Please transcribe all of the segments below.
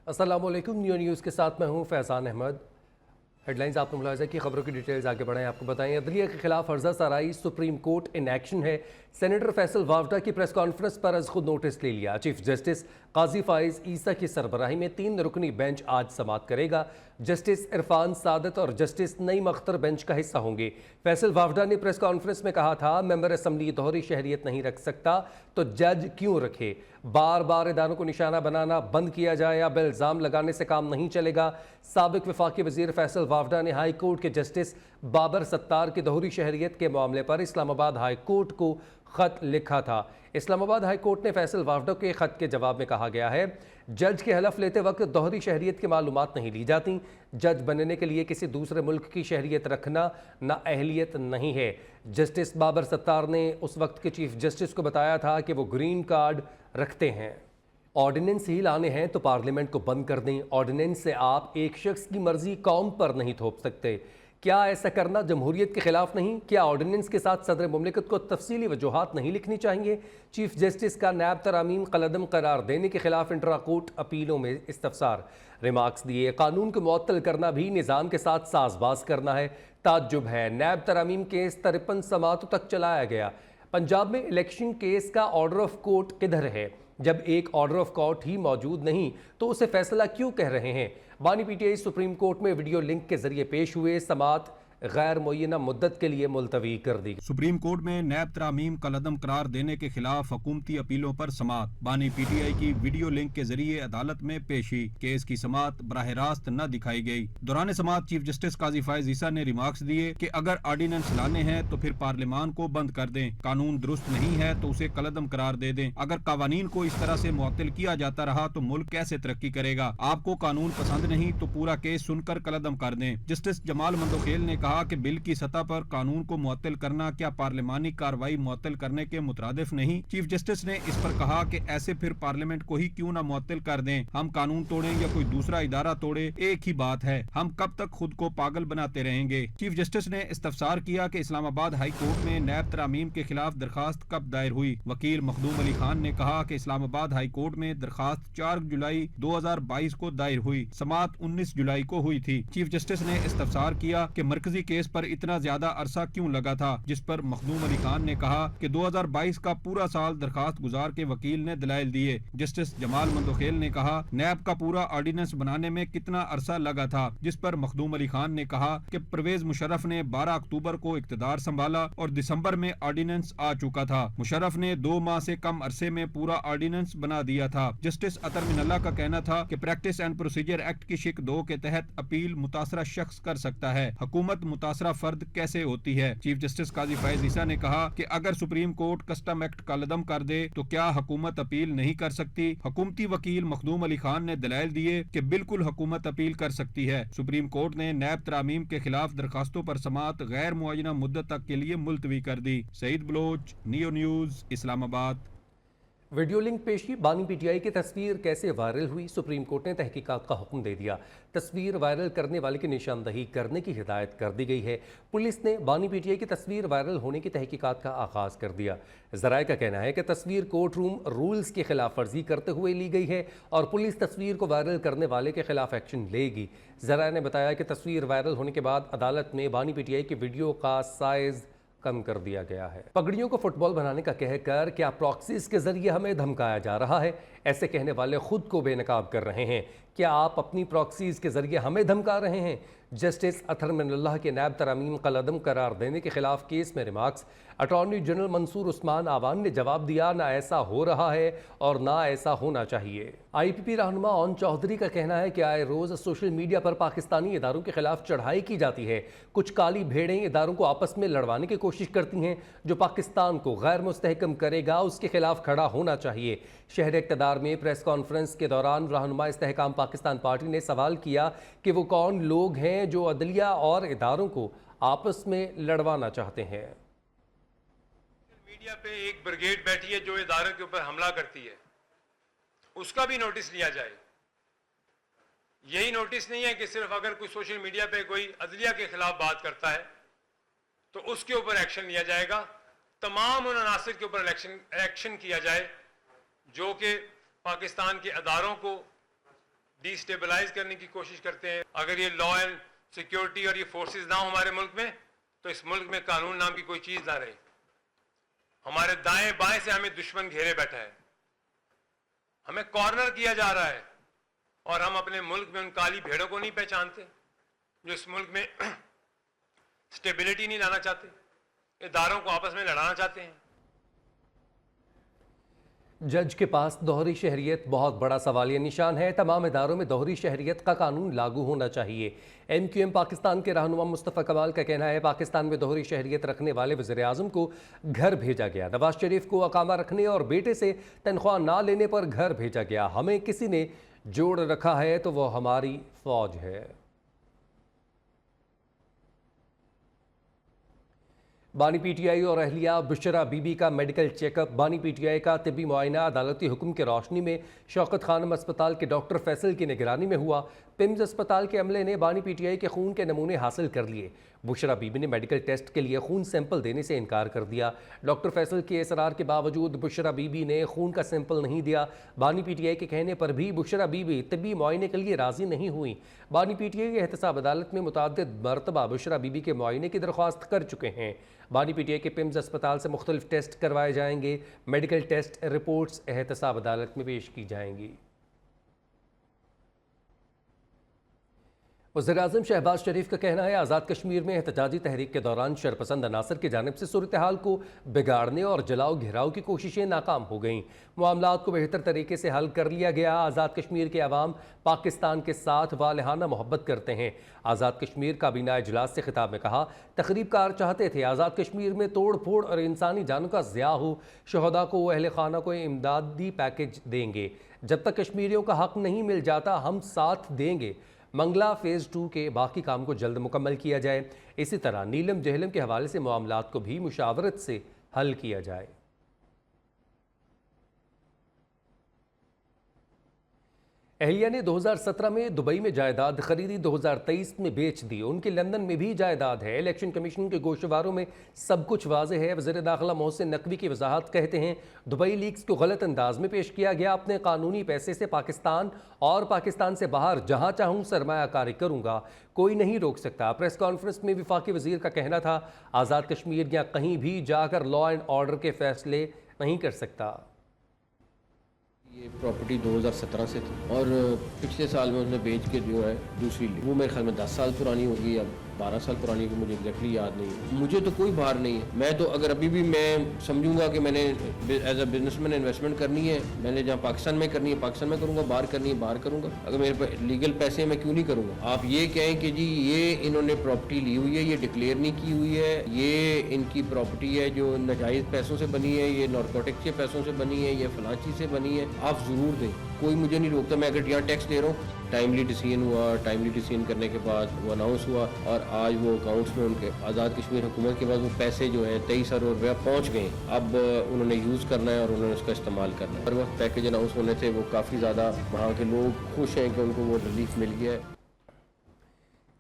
अस्सलामुअलैकुम। न्यूज़ के साथ मैं हूं फैज़ान अहमद। हेडलाइंस आपने मुलाज़ा की, खबरों की डिटेल्स आगे बढ़ाएं। आपको बताएं, अदलिया के खिलाफ अर्जा सराई, सुप्रीम कोर्ट इन एक्शन है। सेनेटर फैसल वावडा की प्रेस कॉन्फ्रेंस पर आज खुद नोटिस ले लिया। चीफ जस्टिस काजी फाइज ईसा की सरबराही में 3 रुकनी बेंच आज समाअत करेगा। जस्टिस इरफान सादत और जस्टिस नईम अख्तर बेंच का हिस्सा होंगे। फैसल वावडा ने प्रेस कॉन्फ्रेंस में कहा था, मेंबर असम्बली दोहरी शहरियत नहीं रख सकता तो जज क्यों रखे। बार बार इदारों को निशाना बनाना बंद किया जाए, अब इल्ज़ाम लगाने से काम नहीं चलेगा। साबिक वफाकी वजीर फैसल वावडा ने हाई कोर्ट के जस्टिस बाबर सत्तार की दोहरी शहरियत के मामले पर इस्लामाबाद हाई कोर्ट को खत लिखा था। इस्लामाबाद हाई कोर्ट ने फैसल वावडा के खत के जवाब में कहा गया है, जज के हलफ लेते वक्त दोहरी शहरियत की मालूमात नहीं ली जाती। जज बनने के लिए किसी दूसरे मुल्क की शहरियत रखना ना अहलियत नहीं है। जस्टिस बाबर सत्तार ने उस वक्त के चीफ जस्टिस को बताया था कि वो ग्रीन कार्ड रखते हैं। ऑर्डिनेंस ही लाने हैं तो पार्लियामेंट को बंद कर दें। ऑर्डिनेंस से आप एक शख्स की मर्जी कौम पर नहीं थोप सकते। क्या ऐसा करना जमहूरियत के खिलाफ नहीं? क्या ऑर्डिनेंस के साथ सदर मुमलिकत को तफसीली वजूहात नहीं लिखनी चाहिए? चीफ जस्टिस का नैब तरामीम कलअदम करार देने के खिलाफ इंटरा कोर्ट अपीलों में इस्तफसार। रिमार्क्स दिए, कानून को मुअत्तल करना भी निज़ाम के साथ साजबाज करना है। ताज्जुब है, नैब तरामीम केस 53 समातों तक चलाया गया। पंजाब में इलेक्शन केस का ऑर्डर ऑफ कोर्ट किधर है? जब एक ऑर्डर ऑफ कोर्ट ही मौजूद नहीं तो उसे फैसला क्यों कह रहे हैं? बानी पीटीआई सुप्रीम कोर्ट में वीडियो लिंक के जरिए पेश हुए। समाअत गैर मुय्यना मुद्दत के लिए मुलतवी कर दी। सुप्रीम कोर्ट में नैब तरामीम कलअदम करार देने के खिलाफ हुकूमती अपीलों पर समाअत। बानी पीटीआई की वीडियो लिंक के जरिए अदालत में पेशी। केस की समाअत बराह रास्त न दिखाई गई। दौरान समाअत चीफ जस्टिस काजी फाइज ईसा ने रिमार्क्स दिए कि अगर ऑर्डिनेंस लाने हैं तो फिर पार्लियामान को बंद कर दें। कानून दुरुस्त नहीं है तो उसे कलअदम करार दे दें। अगर कवानीन को इस तरह से मुअत्तल किया जाता रहा तो मुल्क कैसे तरक्की करेगा? आपको कानून पसंद नहीं तो पूरा केस सुनकर कलअदम कर दें। जस्टिस जमाल मंदोखेल ने कहा कि बिल की सतह पर कानून को मुअत्तल करना क्या पार्लियामानी कार्रवाई मुअत्तल करने के मुतरादिफ नहीं? चीफ जस्टिस ने इस पर कहा कि ऐसे फिर पार्लियामेंट को ही क्यों ना मुअत्तल कर दें। हम कानून तोड़ें या कोई दूसरा इदारा तोड़े, एक ही बात है। हम कब तक खुद को पागल बनाते रहेंगे? चीफ जस्टिस ने इस्तफसार किया कि इस्लामाबाद हाई कोर्ट में नैब तरामीम के खिलाफ दरखास्त कब दायर हुई? वकील मखदूम अली खान ने कहा कि इस्लामाबाद हाई कोर्ट में दरखास्त 4 जुलाई 2022 को दायर हुई। समाअत 19 जुलाई को हुई थी। चीफ जस्टिस ने इस्तफसार किया कि मरकजी केस पर इतना ज्यादा अरसा क्यों लगा था? जिस पर मखदूम अली खान ने कहा कि 2022 का पूरा साल दरखास्त गुजार के वकील ने दलाइल दिए। जस्टिस जमाल मंदोखेल ने कहा, नैब का पूरा ऑर्डिनेंस बनाने में कितना अरसा लगा था? जिस पर मखदूम अली खान ने कहा कि परवेज मुशर्रफ ने 12 अक्टूबर को इक्तदार संभाला और दिसंबर में ऑर्डिनेंस आ चुका था। मुशर्रफ ने 2 माह से कम अरसे में पूरा ऑर्डिनेंस बना दिया था। जस्टिस अतर मिनल्ला का कहना था कि प्रैक्टिस एंड प्रोसीजर एक्ट की शिक 2 के तहत अपील मुतासरा शख्स कर सकता है, हुकूमत मुतासरा फर्द कैसे होती है? चीफ जस्टिस काजी फाइज ईसा ने कहा कि अगर सुप्रीम कोर्ट कस्टम एक्ट कलअदम कर दे तो क्या हुकूमत अपील नहीं कर सकती? हुकूमती वकील मखदूम अली खान ने दलाइल दिए कि बिल्कुल हुकूमत अपील कर सकती है। सुप्रीम कोर्ट ने नैब तरामीम के खिलाफ दरखास्तों पर समाअत गैर मुअय्यना मुद्दत तक के लिए मुलतवी कर दी। Saeed Baloch, Neo News, Islamabad. Video link पेशी। बानी पीटीआई की तस्वीर कैसे वायरल हुई? सुप्रीम कोर्ट ने तहकीकात का हुक्म दे दिया। तस्वीर वायरल करने वाले की निशानदही करने की हिदायत कर दी गई है। पुलिस ने बानी पीटीआई की तस्वीर वायरल होने की तहकीकात का आगाज कर दिया। जराए का कहना है कि तस्वीर कोर्ट रूम रूल्स की खिलाफ वर्जी करते हुए ली गई है और पुलिस तस्वीर को वायरल करने वाले के खिलाफ एक्शन लेगी। जराए ने बताया कि तस्वीर वायरल होने के बाद अदालत में बानी पीटीआई की वीडियो का साइज कम कर दिया गया है। पगड़ियों को फुटबॉल बनाने का कहकर क्या प्रॉक्सीज के जरिए हमें धमकाया जा रहा है? ऐसे कहने वाले खुद को बेनकाब कर रहे हैं। क्या आप अपनी प्रॉक्सीज के जरिए हमें धमका रहे हैं? जस्टिस अतर मिनल्लाह के नैब तरामीम कलअदम करार देने के खिलाफ केस में remarks. Attorney general Mansoor Usman Awan ने जवाब दिया, ना ऐसा हो रहा है और ना ऐसा होना चाहिए। IPP रहनुमा ओन चौधरी का कहना है कि आए रोज सोशल मीडिया पर पाकिस्तानी इदारों के खिलाफ चढ़ाई की जाती है। कुछ काली भेड़ें इदारों को आपस में लड़वाने की कोशिश करती हैं। जो पाकिस्तान को गैर मुस्तहकम करेगा उसके खिलाफ खड़ा होना चाहिए। शहर इक़्तिदार में प्रेस कॉन्फ्रेंस के दौरान रहनुमा इस्तेहकाम पाकिस्तान पार्टी ने सवाल किया कि वो कौन लोग हैं जो अदलिया और इदारों को आपस में लड़वाना चाहते हैं। मीडिया पे एक ब्रिगेड बैठी है जो इदारों के ऊपर हमला करती है, उसका भी नोटिस लिया जाए। यही नोटिस नहीं है कि सिर्फ अगर कोई सोशल मीडिया पे कोई अदलिया के खिलाफ बात करता है तो उसके ऊपर एक्शन लिया जाएगा। तमाम उन अनासिर के ऊपर एक्शन किया जाए जो कि पाकिस्तान के अदारों को डिस्टेबलाइज करने की कोशिश करते हैं। अगर ये लॉ एंड सिक्योरिटी और ये फोर्सेस ना हो हमारे मुल्क में, तो इस मुल्क में कानून नाम की कोई चीज ना रहे। हमारे दाएं बाएं से हमें दुश्मन घेरे बैठा है, हमें कॉर्नर किया जा रहा है, और हम अपने मुल्क में उन काली भेड़ों को नहीं पहचानते जो इस मुल्क में स्टेबिलिटी नहीं लाना चाहते, इदारों को आपस में लड़ाना चाहते हैं। जज के पास दोहरी शहरियत बहुत बड़ा सवालिया निशान है। तमाम इदारों में दोहरी शहरियत का कानून लागू होना चाहिए। MQM पाकिस्तान के रहनुमा मुस्तफ़ा कमाल का कहना है, पाकिस्तान में दोहरी शहरियत रखने वाले वज़ीर-ए-आज़म को घर भेजा गया। नवाज शरीफ को अकामा रखने और बेटे से तनख्वाह ना लेने पर घर भेजा गया। हमें किसी ने जोड़ रखा है तो वो हमारी फौज है। बानी PTI और अहलिया बुशरा बीबी का मेडिकल चेकअप। बानी PTI का तिब्बी मुआयना अदालती हुक्म की रोशनी में शौकत खानम अस्पताल के डॉक्टर फैसल की निगरानी में हुआ। पिम्स अस्पताल के अमले ने बानी PTI के खून के नमूने हासिल कर लिए। बुशरा बीबी ने मेडिकल टेस्ट के लिए खून सैंपल देने से इनकार कर दिया। डॉक्टर फैसल के इसरार के बावजूद बुशरा बीबी ने खून का सैंपल नहीं दिया। बानी PTI के कहने पर भी बुशरा बीबी तिब्बी मुआयने के लिए राजी नहीं हुई। बानी PTI के एहतसाब अदालत में मुतअद्दिद मरतबा बुशरा बीबी के मुआयने की दरख्वास्त कर चुके हैं। बानी PTI के पिम्स अस्पताल से मुख्तलिफ टेस्ट करवाए जाएंगे। मेडिकल टेस्ट रिपोर्ट्स एहतसाब अदालत में पेश की जाएंगी। वज़ीर-ए-आज़म शहबाज शरीफ का कहना है, आज़ाद कश्मीर में एहतजाजी तहरीक के दौरान शरपसंद अनासर की जानिब से सूरत हाल को बिगाड़ने और जलाओ घिराव की कोशिशें नाकाम हो गईं। मामलात को बेहतर तरीके से हल कर लिया गया। आज़ाद कश्मीर के अवाम पाकिस्तान के साथ वालहाना मोहब्बत करते हैं। आज़ाद कश्मीर काबीना इजलास से खिताब में कहा, तकरीबकार चाहते थे आज़ाद कश्मीर में तोड़ फोड़ और इंसानी जानों का ज़िया हो। शहदा को अहले खाना को इमदादी पैकेज देंगे। जब तक कश्मीरियों का हक नहीं मिल जाता हम साथ देंगे। मंगला फ़ेज़ 2 के बाकी काम को जल्द मुकम्मल किया जाए। इसी तरह नीलम जहलम के हवाले से मामलात को भी मुशावरत से हल किया जाए। अहलिया ने 2017 में दुबई में जायदाद खरीदी, 2023 में बेच दी। उनके लंदन में भी जायदाद है। इलेक्शन कमीशन के गोशवारों में सब कुछ वाज़ेह है। वज़ीर दाखिला मोहसिन नकवी की वजाहत कहते हैं, दुबई लीक्स को गलत अंदाज में पेश किया गया। अपने कानूनी पैसे से पाकिस्तान और पाकिस्तान से बाहर जहाँ चाहूँ सरमायाकारी करूँगा, कोई नहीं रोक सकता। प्रेस कॉन्फ्रेंस में वफाकी वज़ीर का कहना था, आज़ाद कश्मीर या कहीं भी जाकर लॉ एंड ऑर्डर के फैसले नहीं कर सकता। ये प्रॉपर्टी 2017 से थी और पिछले साल में उसने बेच के जो है दूसरी ली। वो मेरे ख्याल में 10 साल पुरानी होगी या 12 साल पुरानी होगी, मुझे एग्जैक्टली याद नहीं है। मुझे तो कोई बाहर नहीं है। मैं तो अगर अभी भी मैं समझूंगा कि मैंने एज अ बिजनेसमैन इन्वेस्टमेंट करनी है, मैंने जहाँ पाकिस्तान में करनी है पाकिस्तान में करूँगा, बाहर करनी है बाहर करूँगा। अगर मेरे पास लीगल पैसे हैं मैं क्यों नहीं करूँगा। आप ये कहें कि जी ये इन्होंने प्रॉपर्टी ली हुई है, ये डिक्लेयर नहीं की हुई है, ये इनकी प्रॉपर्टी है जो नाजायज़ पैसों से बनी है, ये नारकोटिक्स के पैसों से बनी है, ये फलां चीज़ से बनी है, आप ज़रूर दें। कोई मुझे नहीं रोकता। मैं अगर यहाँ टैक्स दे रहा हूँ, टाइमली डिसीजन हुआ, टाइमली डिसीजन करने के बाद वो अनाउंस हुआ और आज वो अकाउंट्स में उनके आज़ाद कश्मीर हुकूमत के बाद वो पैसे जो हैं 23 अरब रुपया पहुँच गए। अब उन्होंने यूज़ करना है और उन्होंने उसका इस्तेमाल करना है। हर वक्त पैकेज अनाउंस होने से वो काफ़ी ज़्यादा वहाँ के लोग खुश हैं कि उनको वो रिलीफ मिल गया है।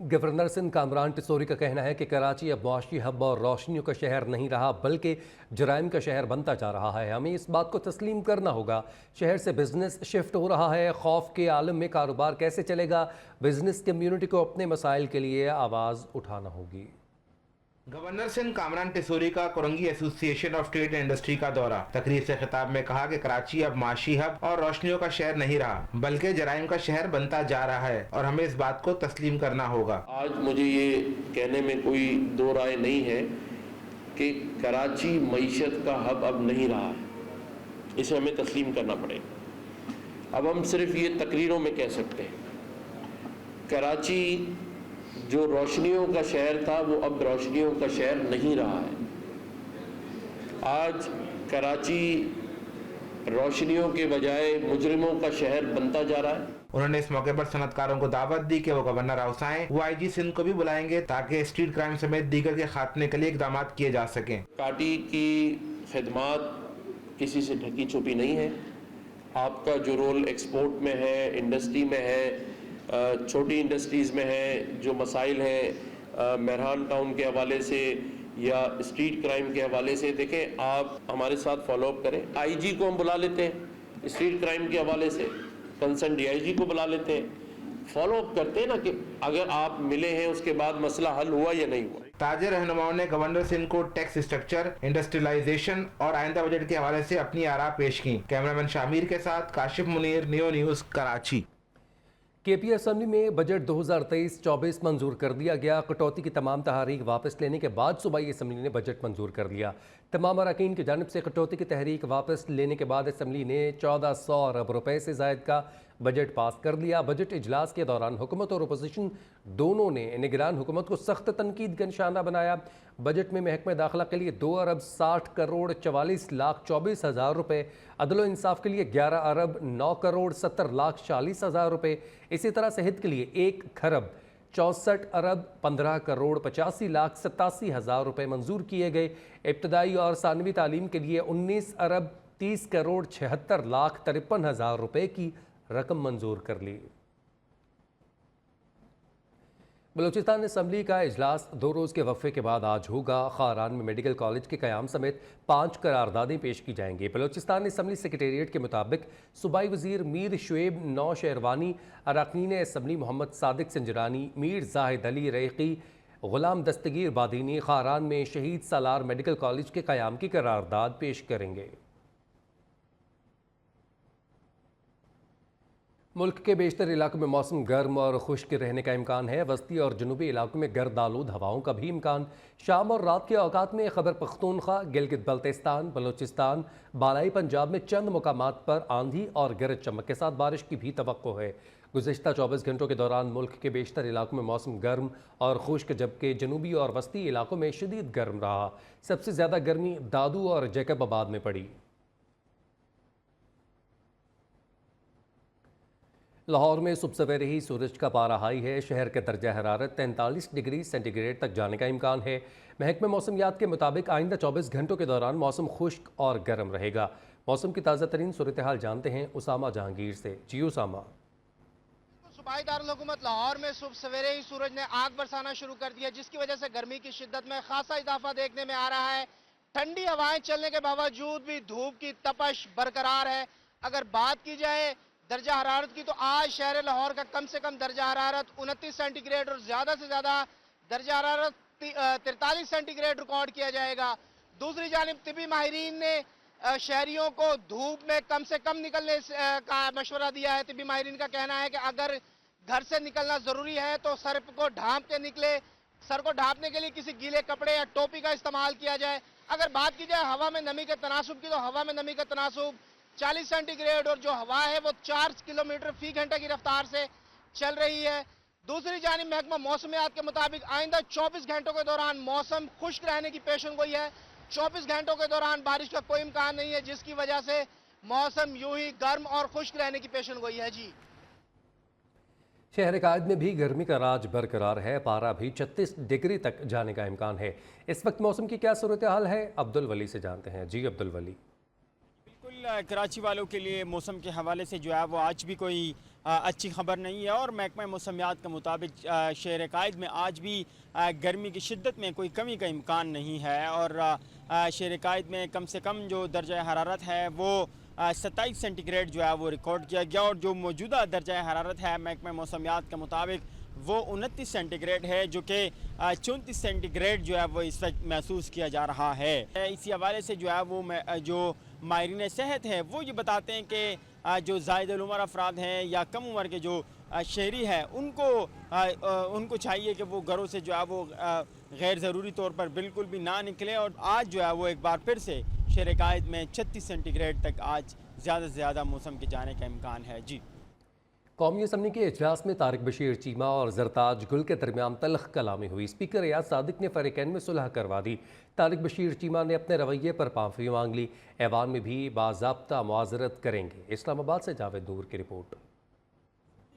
गवर्नर सिंध कामरान टिसोरी का कहना है कि कराची अब मुआशी हब और रोशनियों का शहर नहीं रहा, बल्कि जराइम का शहर बनता जा रहा है। हमें इस बात को तस्लीम करना होगा। शहर से बिजनेस शिफ्ट हो रहा है। खौफ के आलम में कारोबार कैसे चलेगा? बिजनेस कम्युनिटी को अपने मसाइल के लिए आवाज़ उठाना होगी। गवर्नर सिंध कामरान टिसोरी का Korangi association of trade and industry का दौरा। तकरीर से खिताब में कहा कि कराची अब माशी हब और रोशनियों का शहर नहीं रहा, बल्कि जराइम का शहर बनता जा रहा है और हमें इस बात को तस्लीम करना होगा। आज मुझे ये कहने में कोई दो राय नहीं है कि कराची मईशत का हब अब नहीं रहा है, इसे हमें तस्लीम करना पड़ेगा। अब हम सिर्फ ये तकरीरों में कह सकते हैं कराची जो रोशनियों का शहर था वो अब रोशनियों का शहर नहीं रहा है। आज कराची रोशनियों के बजाय मुजरिमों का शहर बनता जा रहा है। उन्होंने इस मौके पर सनतकारों को दावत दी कि वो गवर्नर हाउस आएं। वो IG सिंध को भी बुलाएंगे ताकि स्ट्रीट क्राइम समेत दीगर के खात्मे के लिए इकदाम किए जा सकें। पार्टी की खिदमात किसी से ढकी छुपी नहीं है। आपका जो रोल एक्सपोर्ट में है, इंडस्ट्री में है, छोटी इंडस्ट्रीज़ में है, जो मसाइल हैं मेहरान टाउन के हवाले से या स्ट्रीट क्राइम के हवाले से, देखें आप हमारे साथ फॉलोअप करें। IG को हम बुला लेते हैं स्ट्रीट क्राइम के हवाले से, कंसर्न DIG को बुला लेते हैं, फॉलो करते हैं ना कि अगर आप मिले हैं उसके बाद मसला हल हुआ या नहीं हुआ। ताजे रहनुमाओं ने गवर्नर सिंह को टैक्स स्ट्रक्चर, इंडस्ट्रियलाइजेशन और आइंदा बजट के हवाले से अपनी आरा पेश की। कैमरामैन शामिर के साथ Kashif Munir, neo news, Karachi. KP assembly में बजट 2023-24 मंजूर कर दिया गया। कटौती की तमाम तहरीक वापस लेने के बाद सूबाई असेंबली ने बजट मंजूर कर दिया। तमाम अरकान की जानिब से कटौती की तहरीक वापस लेने के बाद असेंबली ने 1400 अरब रुपए से ज़ायद का बजट पास कर दिया। बजट इजलास के दौरान हुकूमत और अपोजिशन दोनों ने निगरान हुकूमत को सख्त तनकीद का निशाना बनाया। बजट में महकमे दाखिला के लिए 2 अरब 60 करोड़ 44 लाख 24 हज़ार रुपये, अदल व इंसाफ के लिए 11 अरब 9 करोड़ 70 लाख 40 हज़ार रुपये, इसी तरह सेहत के लिए 1 खरब 64 अरब 15 करोड़ 85 लाख 87 हज़ार रुपये मंजूर किए गए। इब्तदाई और सानवी तालीम के लिए 19 अरब 30 करोड़ 76 लाख 53 हज़ार रुपये की रकम मंजूर कर ली। बलूचिस्तान असम्बली का इजलास 2 रोज़ के वक्फे के बाद आज होगा। खारान में मेडिकल कॉलेज के क़याम समेत 5 करारदादें पेश की जाएंगी। बलूचिस्तान असम्बली सेक्रेटेरिएट के मुताबिक सूबाई वज़ीर मीर शुएब नौ शेरवानी, अरकान असम्बली मोहम्मद सादिक संजरानी, मीर जाहिद अली रैकी, गुलाम दस्तगीर बादीनी खारान में शहीद सालार मेडिकल कॉलेज के क़याम की करारदाद पेश करेंगे। मुल्क के बेशतर इलाकों में मौसम गर्म और खुश्क रहने का इम्कान है। वस्ती और जनूबी इलाकों में गर्द आलूद हवाओं का भी इम्कान। शाम और रात के औकात में खैबर पख्तूनख्वा, गिलगित बल्तिस्तान, बलूचिस्तान, बालाई पंजाब में चंद मुकामात पर आंधी और गरज चमक के साथ बारिश की भी तवक्को है। गुज़िश्ता 24 घंटों के दौरान मुल्क के बेशतर इलाकों में मौसम गर्म और खुश्क, जबकि जनूबी और वस्ती इलाकों में शदीद गर्म रहा। सबसे ज़्यादा गर्मी दादू और जैकबाबाद में पड़ी। लाहौर में सुबह सवेरे ही सूरज का पारा हाई है। शहर का दर्जा हरारत 43 डिग्री सेंटीग्रेड तक जाने का इम्कान है। महकमे मौसमियात के मुताबिक आइंदा 24 घंटों के दौरान मौसम खुश्क और गर्म रहेगा। मौसम की ताज़ा तरीन सूरत हाल जानते हैं उसामा जहांगीर से। जी उसामा। सूबाई दारुल हुकूमत लाहौर में सुबह सवेरे ही सूरज ने आग बरसाना शुरू कर दिया, जिसकी वजह से गर्मी की शिद्दत में खासा इजाफा देखने में आ रहा है। ठंडी हवाएं चलने के बावजूद भी धूप की तपश बरकरार है। अगर बात की जाए दर्जा हरारत की, तो आज शहर लाहौर का कम से कम दर्जा हरारत 29 सेंटीग्रेड और ज़्यादा से ज़्यादा दर्जा हरारत 43 सेंटीग्रेड रिकॉर्ड किया जाएगा। दूसरी जानिब तिबी माहिरीन ने शहरियों को धूप में कम से कम निकलने का मशवरा दिया है। तिबी माहिरीन का कहना है कि अगर घर से निकलना ज़रूरी है तो सर को ढांप के निकले। सर को ढांपने के लिए किसी गीले कपड़े या टोपी का इस्तेमाल किया जाए। अगर बात की जाए हवा में नमी के तनासुब की, तो हवा में नमी का तनासुब 40 सेंटीग्रेड और जो हवा है वो 4 किलोमीटर फी घंटे की रफ्तार से चल रही है। दूसरी जानिब महकमा मौसमियात के मुताबिक आइंदा 24 घंटों के दौरान मौसम खुश्क रहने की पेशन गोई है। 24 घंटों के दौरान बारिश का कोई इम्कान नहीं है, जिसकी वजह से मौसम यूं ही गर्म और खुश्क रहने की पेशन गोई है। जी, शहर कायद में भी गर्मी का राज बरकरार है। पारा भी 36 डिग्री तक जाने का इम्कान है। इस वक्त मौसम की क्या सूरत हाल है, अब्दुल वली से जानते हैं। जी अब्दुल वली। कराची वालों के लिए मौसम के हवाले से जो है वो आज भी कोई अच्छी खबर नहीं है और महकमा मौसमियात के मुताबिक शहर कायद में आज भी गर्मी की शिद्दत में कोई कमी का इम्कान नहीं है और शहर कायद में कम से कम जो दर्जा हरारत है वो 27 सेंटीग्रेड जो है वो रिकॉर्ड किया गया और जो मौजूदा दर्जा हरारत है महकमा मौसमियात के मुताबिक वो 29 सेंटीग्रेड है, जो कि 34 सेंटीग्रेड जो है वो इस वक्त महसूस किया जा रहा है। इसी हवाले से जो है वो जो माहिरीन सेहत है वो ये बताते हैं कि जो ज़ायद उम्र अफराद हैं या कम उम्र के जो शहरी हैं उनको चाहिए कि वो घरों से जो है वो गैर ज़रूरी तौर पर बिल्कुल भी ना निकले। और आज जो है वो एक बार फिर से शहर कायद में 36 सेंटीग्रेड तक आज ज़्यादा से ज़्यादा मौसम के जाने का इम्कान है। जी, कौमी असम्बली के इजलास में तारिक बशीर चीमा और जरताज गुल के दरमियान तल्ख कलामी हुई। स्पीकर रियाज सादिक ने फरीकैन में सुलह करवा दी। तारिक बशीर चीमा ने अपने रवैये पर माफ़ी मांग ली। ऐवान में भी बाज़ाब्ता मुआज़रत करेंगे। इस्लामाबाद से जावेद नूर की रिपोर्ट।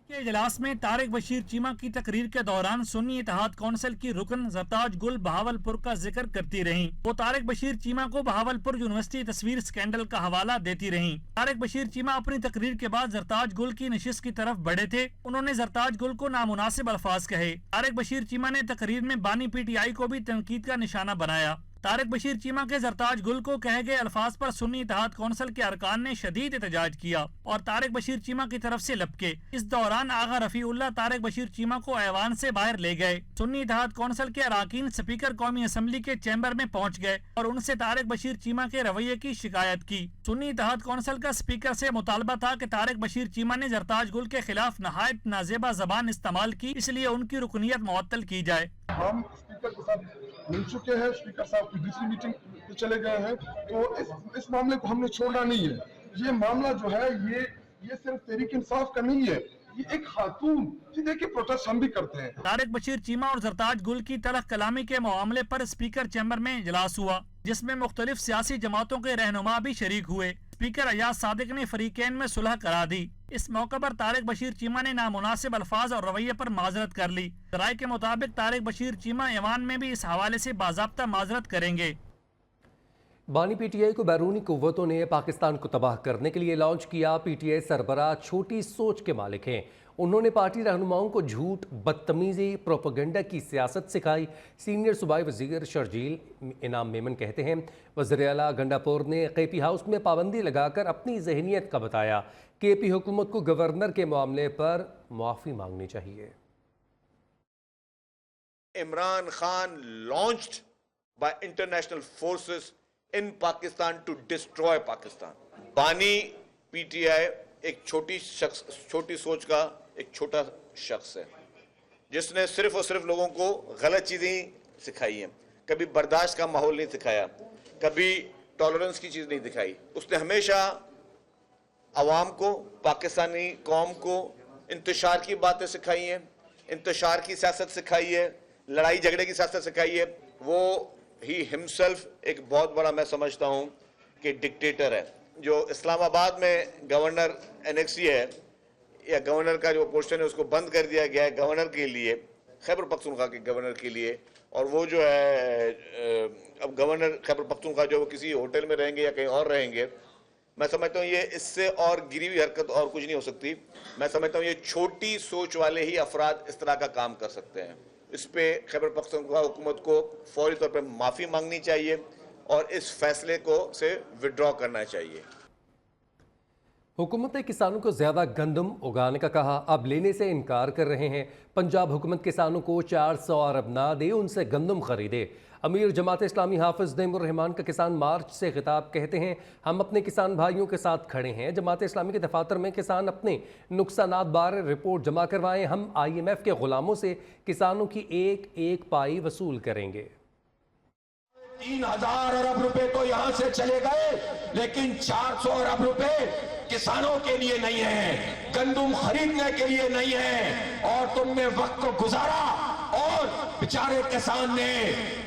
के इजलास में तारिक बशीर चीमा की तकरीर के दौरान सुन्नी इत्तेहाद कौंसिल की रुकन जरताज गुल बहावलपुर का जिक्र करती रहीं। वो तारिक बशीर चीमा को बहावलपुर यूनिवर्सिटी तस्वीर स्कैंडल का हवाला देती रहीं। तारिक बशीर चीमा अपनी तकरीर के बाद जरताज गुल की नशिस्त की तरफ बढ़े थे। उन्होंने जरताज गुल को नामुनासिब अल्फाज कहे। तारिक बशीर चीमा ने तकरीर में बानी PTI को भी तनकीद का निशाना बनाया। तारिक बशीर चीमा के जरताज गुल को कहे गए अल्फाज पर सुन्नी इत्तेहाद कौंसिल के अरकान ने शदीद एहतजाज किया और तारिक बशीर चीमा की तरफ से लपके। इस दौरान आगा रफीउल्लाह तारिक बशीर चीमा को ऐवान से बाहर ले गए। सुन्नी इत्तेहाद कौंसिल के अरकान स्पीकर कौमी असम्बली के चैम्बर में पहुँच गए और उनसे तारिक बशीर चीमा के रवैये की शिकायत की। सुन्नी इत्तेहाद कौंसिल का स्पीकर से मुतालबा था कि तारिक बशीर चीमा ने जरताज गुल के खिलाफ नहायत नाजेबा जबान इस्तेमाल की, इसलिए उनकी रुकनियत मुअत्तल की जाए। हम स्पीकर के साथ मिल चुके हैं, स्पीकर साहब की दूसरी मीटिंग पे चले गए हैं, तो इस मामले को हमने छोड़ना नहीं है। ये मामला जो है ये सिर्फ तहरीक इंसाफ का नहीं है, ये एक खातून जी देखिए प्रोटेस्ट हम भी करते हैं। तारिक बशीर चीमा और जरताज गुल की तलख कलामी के मामले पर स्पीकर चैम्बर में इजलास हुआ, जिसमें मुख्तलिफ सियासी जमातों के रहनुमा भी शरीक हुए। स्पीकर अयाज सादिक ने फरीकैन में सुलह करा दी। इस मौके पर तारिक बशीर चीमा ने नामुनासिब अल्फाज और रवैये पर माजरत कर ली। राय के मुताबिक तारिक बशीर चीमा ऐवान में भी इस हवाले से बाज़ाब्ता माजरत करेंगे। बानी पीटीआई को बैरूनी कुव्वतों ने पाकिस्तान को तबाह करने के लिए लॉन्च किया। पीटीआई सरबराह छोटी सोच के मालिक हैं। उन्होंने पार्टी रहनुमाओं को झूठ, बदतमीजी, प्रोपेगेंडा की सियासत सिखाई। सीनियर सूबाई वजीर शर्जील इनाम मेमन कहते हैं, वज़ीर आला गंडापुर ने केपी हाउस में पाबंदी लगाकर अपनी जहनीत का बताया। केपी हुकूमत को गवर्नर के मामले पर माफ़ी मांगनी चाहिए। Imran Khan launched by international forces in Pakistan to destroy Pakistan. बानी पीटीआई एक छोटी सोच का एक छोटा शख्स है, जिसने सिर्फ और सिर्फ लोगों को गलत चीज़ें सिखाई हैं। कभी बर्दाश्त का माहौल नहीं सिखाया, कभी टॉलरेंस की चीज़ नहीं दिखाई। उसने हमेशा अवाम को, पाकिस्तानी कौम को इंतशार की बातें सिखाई हैं, इंतशार की सियासत सिखाई है, लड़ाई झगड़े की सियासत सिखाई है। वो ही हिमसेल्फ एक बहुत बड़ा, मैं समझता हूँ कि डिक्टेटर है। जो इस्लामाबाद में गवर्नर एनेक्सी है या गवर्नर का जो पोस्टन है उसको बंद कर दिया गया है गवर्नर के लिए, खैबर पख्तूनख्वा के गवर्नर के लिए। और वो जो है अब गवर्नर खैबर पख्तूनख्वा जो वो किसी होटल में रहेंगे या कहीं और रहेंगे। मैं समझता हूँ ये इससे और गिरी हुई हरकत और कुछ नहीं हो सकती। मैं समझता हूँ ये छोटी सोच वाले ही अफराद इस तरह का काम कर सकते हैं। इस पे खैबर पख्तूनख्वा हुकूमत को फौरी तौर पर माफ़ी मांगनी चाहिए और इस फैसले को से विड्रॉ करना चाहिए। हुकूमत ने किसानों को ज़्यादा गंदम उगाने का कहा, अब लेने से इनकार कर रहे हैं। पंजाब हुकूमत किसानों को 400 अरब ना दे, उनसे गंदम खरीदे। अमीर जमात इस्लामी हाफिज नईमुर रहमान का किसान मार्च से खिताब, कहते हैं हम अपने किसान भाइयों के साथ खड़े हैं। जमात इस्लामी के दफातर में किसान अपने नुकसानात बारे रिपोर्ट जमा करवाएं। हम IMF के गुलामों से किसानों की एक एक पाई वसूल करेंगे। 3000 अरब रुपए तो यहां से चले गए, लेकिन 400 अरब रुपए किसानों के लिए नहीं है, गंदम खरीदने के लिए नहीं है। और तुमने वक्त को गुजारा और बेचारे किसान ने,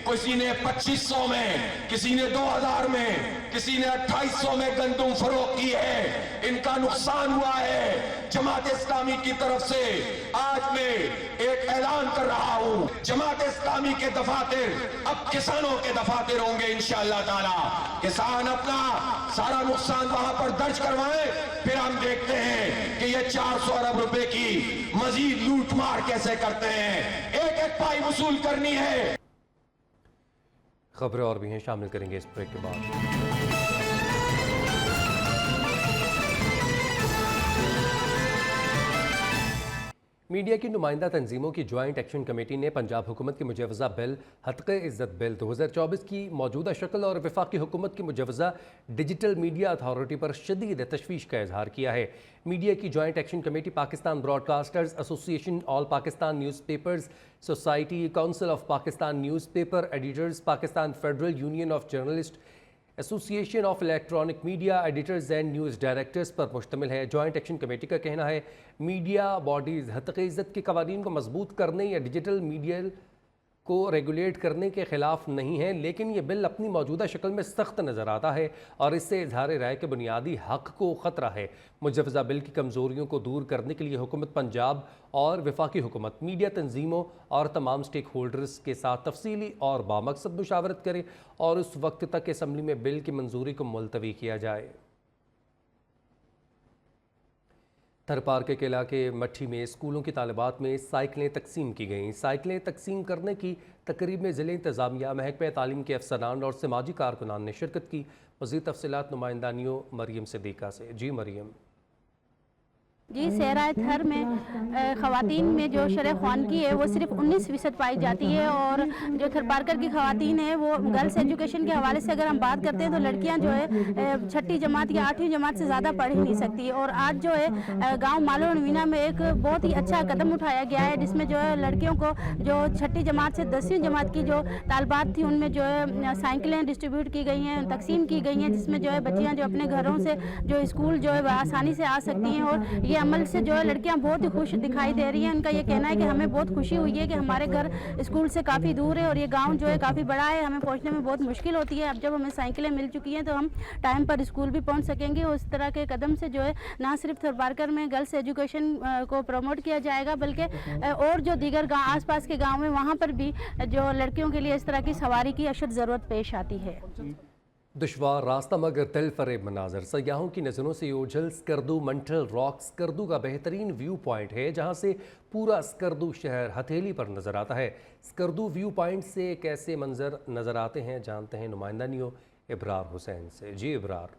किसी ने 2500 में, किसी ने 2000 में, किसी ने 2800 में गंदम फरोख्त की है। इनका नुकसान हुआ है। जमात इस्लामी की तरफ से आज मैं एक ऐलान कर रहा हूं, जमात इस्लामी के दफातर अब किसानों के दफातर होंगे इंशाअल्लाह ताला। किसान अपना सारा नुकसान वहां पर दर्ज करवाएं, फिर हम देखते हैं कि ये 400 अरब रुपए की मजीद लूट मार कैसे करते हैं। एक एक पाई वसूल करनी है। खबरें और भी हैं, शामिल करेंगे इस ब्रेक के बाद। मीडिया की नुमाइंदा तंजीमों की जॉइंट एक्शन कमेटी ने पंजाब हुकूमत की मुजवज़ा बिल हक़ इज़्ज़त बिल 2024 की मौजूदा शक्ल और वफाकी हुकूमत की मुजवज़ा डिजिटल मीडिया अथॉरिटी पर शदीद तशवीश का इजहार किया है। मीडिया की joint action committee Pakistan broadcasters association, all Pakistan newspapers society, council of Pakistan newspaper editors, Pakistan federal union of journalist, association of electronic media editors and news directors पर मुश्तमिल है। जॉइंट एक्शन कमेटी का कहना है मीडिया बॉडीज़ हक़ इज़्ज़त के कवानीन को मजबूत करने या डिजिटल मीडिया को रेगुलेट करने के ख़िलाफ़ नहीं है, लेकिन ये बिल अपनी मौजूदा शक्ल में सख्त नज़र आता है और इससे इजहार राय के बुनियादी हक़ को ख़तरा है। मुजवज़ा बिल की कमज़ोरियों को दूर करने के लिए हुकूमत पंजाब और वफाकी हुकूमत मीडिया तंजीमों और तमाम स्टेक होल्डर्स के साथ तफसीली और बामकसद मुशावरत करे और उस वक्त तक असम्बली में बिल की मंजूरी को मुलतवी किया जाए। थरपारकर के इलाके मट्ठी में स्कूलों की तालिबात में साइकिलें तकसीम की गईं। साइकिलें तकसीम करने की तकरीब में ज़िले इंतज़ामिया, महकमा तालीम के अफसरान और समाजी कारकुनान ने शिरकत की। मज़ीद तफसीलात नुमाइंदानियों मरियम सिद्दीक़ा से। जी मरियम। जी, सहराए थर में ख़वातीन में जो शरह ख़वानगी है वो सिर्फ 19% पाई जाती है और जो थरपारकर की ख़वातीन है वो गर्ल्स एजुकेशन के हवाले से अगर हम बात करते हैं तो लड़कियां जो है 6ठी जमात या 8वीं जमात से ज़्यादा पढ़ ही नहीं सकती। और आज जो है गांव मालो नवीना में एक बहुत ही अच्छा कदम उठाया गया है जिसमें जो है लड़कियों को जो 6ठी जमात से 10वीं जमात की जो तालबात थी उनमें जो है साइकिलें डिस्ट्रीब्यूट की गई हैं, तकसीम की गई हैं, जिसमें जो है बच्चियाँ जो अपने घरों से जो स्कूल जो है आसानी से आ सकती हैं। और ये अमल से जो है लड़कियां बहुत ही खुश दिखाई दे रही हैं। उनका ये कहना है कि हमें बहुत खुशी हुई है कि हमारे घर स्कूल से काफ़ी दूर है और ये गांव जो है काफ़ी बड़ा है, हमें पहुंचने में बहुत मुश्किल होती है। अब जब हमें साइकिलें मिल चुकी हैं तो हम टाइम पर स्कूल भी पहुंच सकेंगे। और इस तरह के कदम से जो है ना सिर्फ थरपारकर में गर्ल्स एजुकेशन को प्रमोट किया जाएगा बल्कि और जो दीगर गाँव आस-पास के गाँव में वहाँ पर भी जो लड़कियों के लिए इस तरह की सवारी की अशद ज़रूरत पेश आती है। दुश्वार रास्ता मगर दिल फरेब मनाजर, सयाहों की नज़रों से ओझल स्कर्दू मंटल रॉक स्कर्दू का बेहतरीन व्यू पॉइंट है जहां से पूरा स्कर्दू शहर हथेली पर नज़र आता है। स्कर्दू व्यू पॉइंट से कैसे मंजर नज़र आते हैं जानते हैं नुमाइंदानियों इब्रार हुसैन से। जी इब्रार।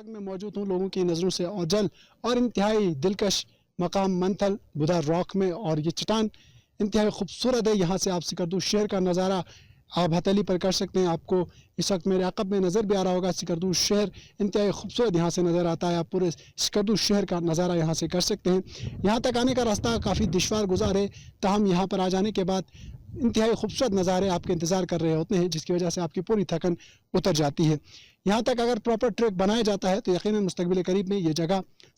में मौजूद हूँ लोगों की नज़रों से ओझल और इंतहाई दिलकश मकाम मंथल बुधा रॉक में, और ये चट्टान इंतहाई खूबसूरत है। यहाँ से आप स्कर्दू शहर का नज़ारा आप हथेली पर कर सकते हैं। आपको इस वक्त मेरे आकब में नज़र भी आ रहा होगा स्कर्दू शहर इंतहाई खूबसूरत यहाँ से नज़र आता है। आप पूरे स्कर्दू शहर का नज़ारा यहाँ से कर सकते हैं। यहाँ तक आने का रास्ता काफ़ी दुश्वार गुजार है, ताहम यहाँ पर आ जाने के बाद इंतहाई खूबसूरत नज़ारे आपके इंतज़ार कर रहे होते हैं जिसकी वजह से आपकी पूरी थकन उतर जाती है। यहाँ तक अगर प्रॉपर ट्रैक बनाया जाता है तो यकीनन मुस्तकबिल करीब में ये जगह